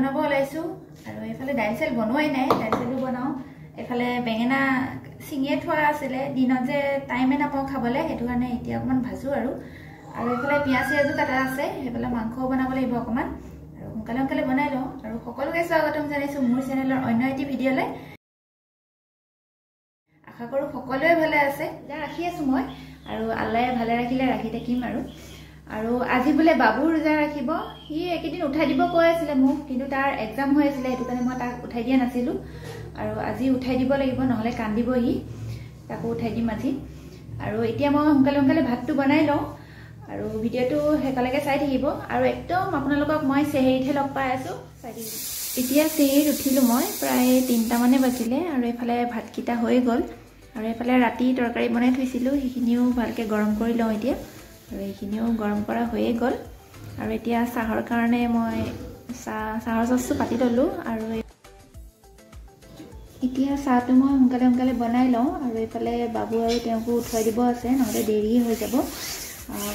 বনাব ওলাইছো আৰু এফালে দাইল বনোৱাই নাই দাইলটো বনাও এফালে বেঙেনা চিঙিয়ে থোৱা আছিলে দিনত যে টাইমে নাপাও খাবলে হেতু কাৰণে এতিয়া অকমান ভাজো আৰু এফালে পিয়াজ কাটা আছে হেফালে মাংস বনাব লাগিব অকমান আৰু সোনকালে বনাই লওঁ আৰু সকলোকে স্বাগতম জনাইছো মোৰ চেনেলৰ অন্য এটি ভিডিঅ'লৈ আশা কৰো সকলোৱে ভালে আছে যা ৰাখি আছো মই আৰু আল্লাহে ভালে ৰাখিলে ৰাখি থাকিম আৰু আজি বলে বাবু ৰোজা ৰাখিব হি একদিন উঠাই দিব কৈ আছিল মোক কিন্তু তাৰ এক্সাম হৈ আছিল হেতু কাৰণে মই তাক উঠাই দিয়া নাছিলো আৰু আজি উঠাই দিব লাগিব নহলে কান্দিব হি তাকো উঠাই দিম আজি আৰু এতিয়া মই সোনকালে ভাতটো বনাই লওঁ আৰু ভিডিঅ'টো হেকালৈকে চাই থাকিব আৰু একদম আপোনালোকক মই সেহেৰিতে লগ পাই আছো চাই থাকিব এতিয়া সেহেৰিত উঠিলো মই প্ৰায় 3টা মানে বাজিলে আৰু এফালে ভাতকিটা হৈ গল আৰু এফালে ৰাতি তৰকাৰী বনাই থৈছিলো হিখিনিও ভালকে গৰম কৰি লওঁ এতিয়া আৰু এইখিনিও গৰম কৰা হৈয়ে গল আৰু এতিয়া চাহৰ কাৰণে মই চাহৰ চচটো পাতি ললো আৰু এতিয়া চাহটো মই সোনকালে বনাই লওঁ আৰু এফালে বাবু আৰু তেওঁকো উঠাই দিব আছে নহলে দেৰি হৈ যাব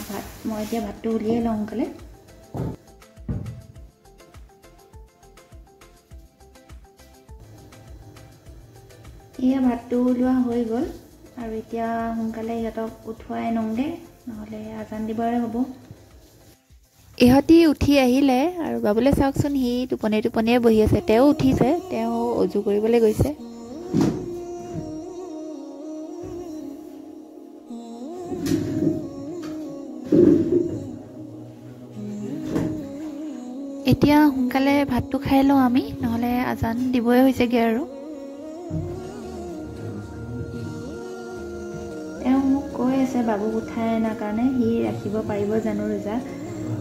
ভাত মই এতিয়া ভাতটো উলিয়াই লওঁ সোনকালে এয়া ভাতটো উলিওৱা হৈ গল আৰু এতিয়া সোনকালে ইহঁতক উঠুৱাই নংগে নহলে আজান দিবৰে হ'ব ইহঁতি উঠি আহিলে আৰু বাবুলে চাওকচোন হি টোপনিয়ে বহি আছে তেওঁ উঠিছে তেওঁ অজু কৰিবলৈ গৈছে এতিয়া সোনকালে ভাতটো খাই লওঁ আমি নহলে আজান দিবই হৈছেগে আৰু তেওঁ মোক কৈ আছে বাবুক উঠাই অনাৰ কাৰণে হি ৰাখিব পাৰিব জানো ৰোজা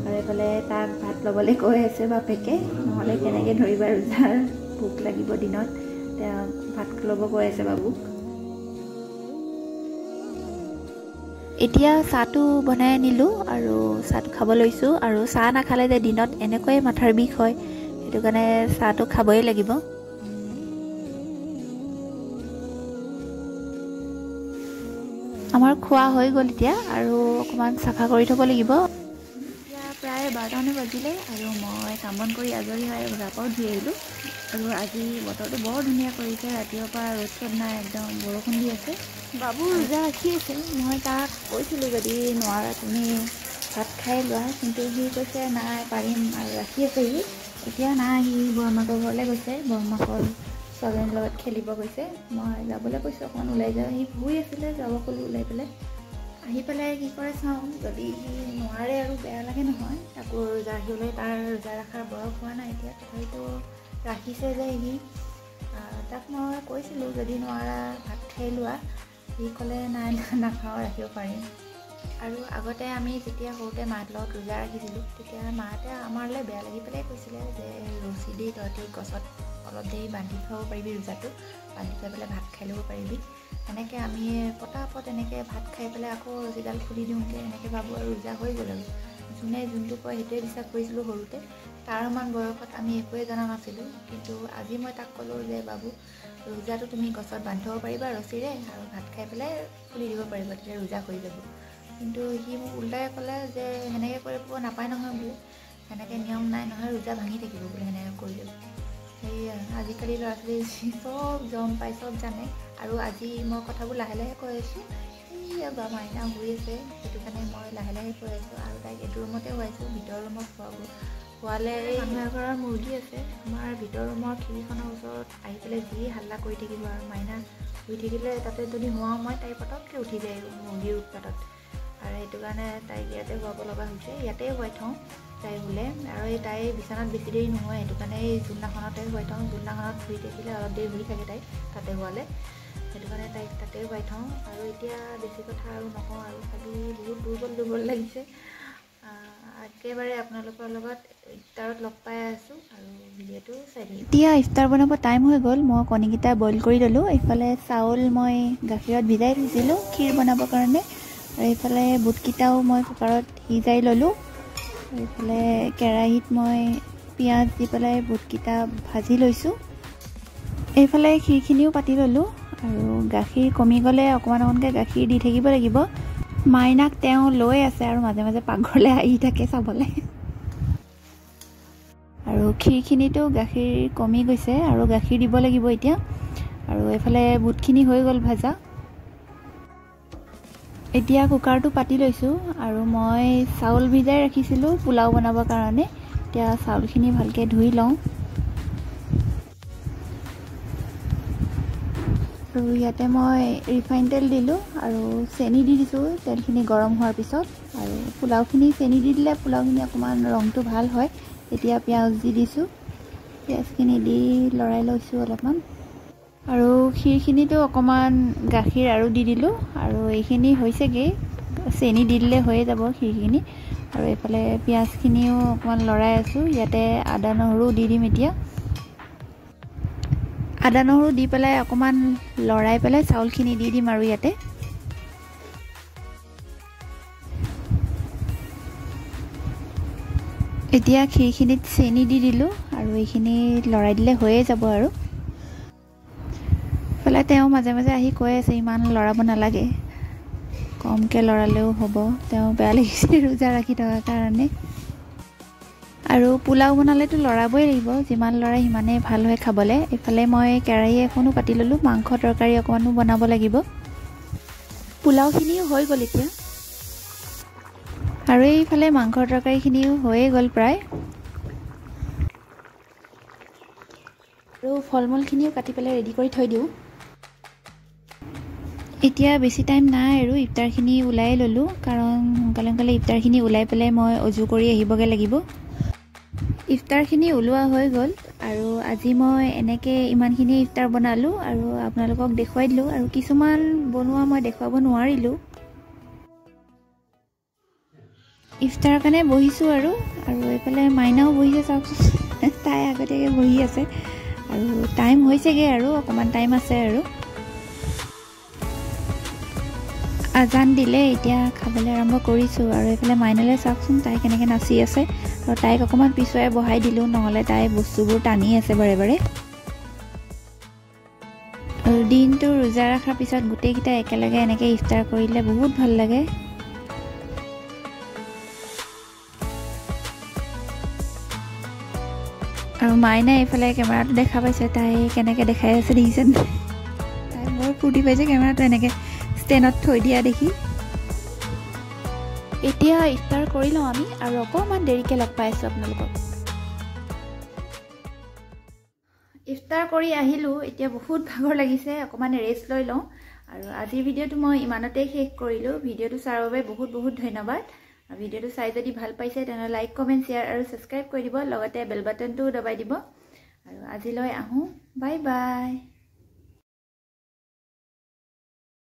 আৰু এফালে তাক ভাত ল'বলৈ কৈ আছে বাপেকে নহলে কেনেকে ধৰিবা ৰোজাৰ ভোক লাগিব দিনত তেওঁ ভাত ল'ব কৈ আছে বাবুক এতিয়া চাহটো বনাই আনিলো আৰু চাহটো খাব লৈছো আৰু চাহ নাখালে যে দিনত এনেকৈ মাথাৰ বিষ হয় হেতু কাৰণে চাহটো খাবই লাগিব আমাৰ খোৱা হৈ গল এতিয়া আৰু অকমান সাফা কৰি থব লাগিব এতিয়া প্ৰায় 12টা বাজিলে আৰু মই কাম বন কৰি আজৰি হৈ গাপাও ধুই আহিলো আৰু আজি বতৰটো বৰ ধুনীয়া কৰিছে ৰাতিৰ পৰা ৰ'দ নাই একদম বৰষুণ দি আছে বাবু ৰোজা ৰাখি আছে মই তাক কৈছিলো যদি নোৱাৰা তুমি ভাত খাই লোৱা কিন্তু সি কৈছে নাই পাৰিম আৰু ৰাখি আছে সি এতিয়া নাই সি বৰমাকৰ ঘৰলৈ গৈছে বৰমাকৰ ছোৱালীজনীৰ লগত খেলিব গৈছে মই যাবলৈ কৈছো অকমান ওলাই যাওঁ সি শুই আছিলে যাব কলো ওলাই পেলাই আহি পেলাই কি কৰে চাওঁ যদি সি নোৱাৰে আৰু বেয়া লাগে নহয় তাকো ৰোজা ৰাখিবলৈ তাৰ ৰোজা ৰখাৰ বয়স হোৱা নাই এতিয়া তথাপিতো ৰাখিছে যে সি তাক মই কৈছিলো যদি নোৱাৰা ভাত খাই লোৱা সি ক'লে নাই নাখাওঁ ৰাখিব পাৰিম আৰু আগতে আমি যেতিয়া সৰুতে মাহঁতৰ লগত ৰোজা ৰাখিছিলোঁ তেতিয়া মাহঁতে আমাৰলৈ বেয়া লাগি পেলাই কৈছিলে যে ৰছী দি তহঁতি গছত অলপ দেৰি বান্ধি থ'ব পাৰিবি ৰোজাটো বান্ধি থৈ পেলাই ভাত খাই ল'ব পাৰিবি এনেকৈ আমি পটাপট এনেকৈ ভাত খাই পেলাই আকৌ ৰছীডাল খুলি দিওঁগৈ এনেকৈ ভাবোঁ আৰু ৰোজা হৈ গ'ল আৰু যোনে যোনটো কয় সেইটোৱে বিশ্বাস কৰিছিলোঁ সৰুতে তাৰ সমান বয়সত আমি একোৱে জনা নাছিলোঁ কিন্তু আজি মই তাক ক'লোঁ যে বাবু ৰোজাটো তুমি গছত বান্ধি থ'ব পাৰিবা ৰছীৰে আৰু ভাত খাই পেলাই খুলি দিব পাৰিবা তেতিয়া ৰোজা হৈ যাব কিন্তু সি মোক উল্টাই ক'লে যে সেনেকৈ কৰিব নাপায় নহয় বোলে সেনেকৈ নিয়ম নাই নহয় ৰোজা ভাঙি থাকিব বোলে সেনেকৈ কৰিলে সেই আজিকালি ল'ৰা ছোৱালী চব গম পায় চব জানে আৰু আজি মই কথাবোৰ লাহে কৈ আছোঁ বা মাইনা শুই আছে সেইটো কাৰণে মই লাহে কৈ আছোঁ আৰু তাইক এইটো ৰুমতে শুৱাইছোঁ ভিতৰ ৰুমত শুৱালে মানুহ এঘৰৰ মুৰ্গী আছে আমাৰ ভিতৰ ৰুমৰ খিৰিকীখনৰ ওচৰত আহি পেলাই যি হাল্লা কৰি থাকিব আৰু মাইনা শুই থাকিলে তাতে যদি শুৱাওঁ মই তাই পটককৈ উঠি যায় মুৰ্গীৰ উৎপাতত আৰু সেইটো কাৰণে তাইক ইয়াতে শুৱাব লগা হৈছে ইয়াতে শুৱাই থওঁ তাই শুলে আৰু এই তাই বিচনাত বেছি দেৰি নহয় সেইটো কাৰণে এই জোলনাখনতে শুৱাই থওঁ জোলনাখনত শুই থাকিলে অলপ দেৰি শুই থাকে তাই তাতে শুৱালে সেইটো কাৰণে তাইক তাতে শুৱাই থওঁ আৰু এতিয়া বেছি কথা আৰু নকওঁ আৰু খালি বহুত দুৰ্বল লাগিছে একেবাৰে আপোনালোকৰ লগত ইফতাৰত লগ পাই আছোঁ আৰু ভিডিঅ'টো চাই দিম এতিয়া ইফতাৰ বনাব টাইম হৈ গ'ল মই কণীকেইটা বইল কৰি ল'লোঁ এইফালে চাউল মই গাখীৰত ভিজাই থৈছিলোঁ ক্ষীৰ বনাবৰ কাৰণে আৰু এইফালে বুটকেইটাও মই কুকাৰত সিজাই ল'লোঁ এইফালে কেৰাহীত মই পিঁয়াজ দি পেলাই বুটকেইটা ভাজি লৈছোঁ এইফালে ক্ষীৰখিনিও পাতি ল'লোঁ আৰু গাখীৰ কমি গ'লে অকণমানকৈ গাখীৰ দি থাকিব লাগিব মাইনাক তেওঁ লৈ আছে আৰু মাজে মাজে পাকঘৰলৈ আহি থাকে চাবলৈ আৰু আৰু ক্ষীৰখিনিতো গাখীৰ কমি গৈছে আৰু গাখীৰ দিব লাগিব এতিয়া। আৰু এফালে বুটখিনি হৈ গ'ল ভাজা। এতিয়া কুকাৰটো পাতি লৈছোঁ আৰু মই চাউল ভিজাই ৰাখিছিলোঁ পোলাও বনাবৰ কাৰণে। এতিয়া চাউলখিনি ভালকৈ ধুই লওঁ। আৰু ইয়াতে মই ৰিফাইন তেল দিলোঁ আৰু চেনি দি দিছোঁ তেলখিনি গৰম হোৱাৰ পিছত। আৰু পোলাওখিনি চেনি দি দিলে পোলাওখিনি অকণমান ৰংটো ভাল হয়। এতিয়া পিঁয়াজ দি দিছোঁ, পিঁয়াজখিনি দি লৰাই লৈছোঁ অলপমান। আৰু ক্ষীৰখিনিতো অকণমান গাখীৰ আৰু দি দিলোঁ আৰু এইখিনি হৈছেগৈ, চেনি দি দিলে হৈয়ে যাব ক্ষীৰখিনি। আৰু এইফালে পিঁয়াজখিনিও অকণমান লৰাই আছোঁ। ইয়াতে আদা নহৰু দি দিম এতিয়া। আদা নহৰু দি পেলাই অকণমান লৰাই পেলাই চাউলখিনি দি দিম আৰু ইয়াতে। এতিয়া ক্ষীৰখিনিত চেনি দি দিলোঁ আৰু এইখিনি লৰাই দিলে হৈয়ে যাব আৰু। ইফালে তেওঁ মাজে মাজে আহি কৈ আছে ইমান লৰাব নালাগে, কমকৈ লৰালেও হ'ব। তেওঁ বেয়া লাগিছে ৰোজা ৰাখি থকাৰ কাৰণে। আৰু পোলাও বনালেতো লৰাবই লাগিব, যিমান লৰাই সিমানেই ভাল হয় খাবলৈ। এইফালে মই কেৰাহী এখনো পাতি ল'লোঁ, মাংস তৰকাৰী অকণমানো বনাব লাগিব। পোলাওখিনিও হৈ গ'ল এতিয়া। আৰু এইফালে মাংসৰ তৰকাৰীখিনিও হৈয়ে গ'ল প্ৰায়। আৰু ফল মূলখিনিও কাটি পেলাই ৰেডি কৰি থৈ দিওঁ। এতিয়া বেছি টাইম নাই আৰু ইফতাৰখিনি ওলাই ল'লোঁ, কাৰণ সোনকালে সোনকালে ইফতাৰখিনি ওলাই পেলাই মই অজু কৰি আহিবগৈ লাগিব। ইফতাৰখিনি ওলোৱা হৈ গ'ল আৰু আজি মই এনেকৈ ইমানখিনি ইফতাৰ বনালোঁ আৰু আপোনালোকক দেখুৱাই দিলোঁ। আৰু কিছুমান বনোৱা মই দেখুৱাব নোৱাৰিলোঁ। ইফতাৰৰ কাৰণে বহিছোঁ আৰু এইফালে মাইনাও বহিছে চাওকচোন, তাই আগতীয়াকৈ বহি আছে। আৰু টাইম হৈছেগৈ আৰু অকণমান টাইম আছে আৰু। আজান দিলে এতিয়া খাবলৈ আৰম্ভ কৰিছোঁ। আৰু এইফালে মাইনালৈ চাওকচোন, তাই কেনেকৈ নাচি আছে। আৰু তাইক অকণমান পিছুৱাই বহাই দিলোঁ, নহ'লে তাই বস্তুবোৰ টানি আছে বাৰে বাৰে। আৰু দিনটো ৰোজা ৰখাৰ পিছত গোটেইকেইটা একেলগে এনেকৈ ইফতাৰ কৰিলে বহুত ভাল লাগে। আৰু মাইনাই এইফালে কেমেৰাটো দেখা পাইছে, তাই কেনেকৈ দেখাই আছে দেখিছেনে? তাই বৰ ফূৰ্তি পাইছে কেমেৰাটো এনেকৈ ষ্টেণ্ডত থৈ দিয়া দেখি। এতিয়া ইফতাৰ কৰি লওঁ আমি আৰু অকণমান দেৰিকৈ লগ পাই আছোঁ আপোনালোকক। ইফতাৰ কৰি আহিলোঁ, এতিয়া বহুত ভাগৰ লাগিছে, অকণমান ৰেষ্ট লৈ লওঁ। আৰু আজিৰ ভিডিঅ'টো মই ইমানতেই শেষ কৰিলোঁ। ভিডিঅ'টো চোৱাৰ বাবে বহুত বহুত ধন্যবাদ। ভিডিঅ'টো চাই যদি ভাল পাইছে তেনেহ'লে লাইক, কমেণ্ট, শ্বেয়াৰ আৰু ছাবস্ক্ৰাইব কৰি দিব, লগতে বেল বাটনটোও দবাই দিব। আৰু আজিলৈ আহোঁ, বাই বাই।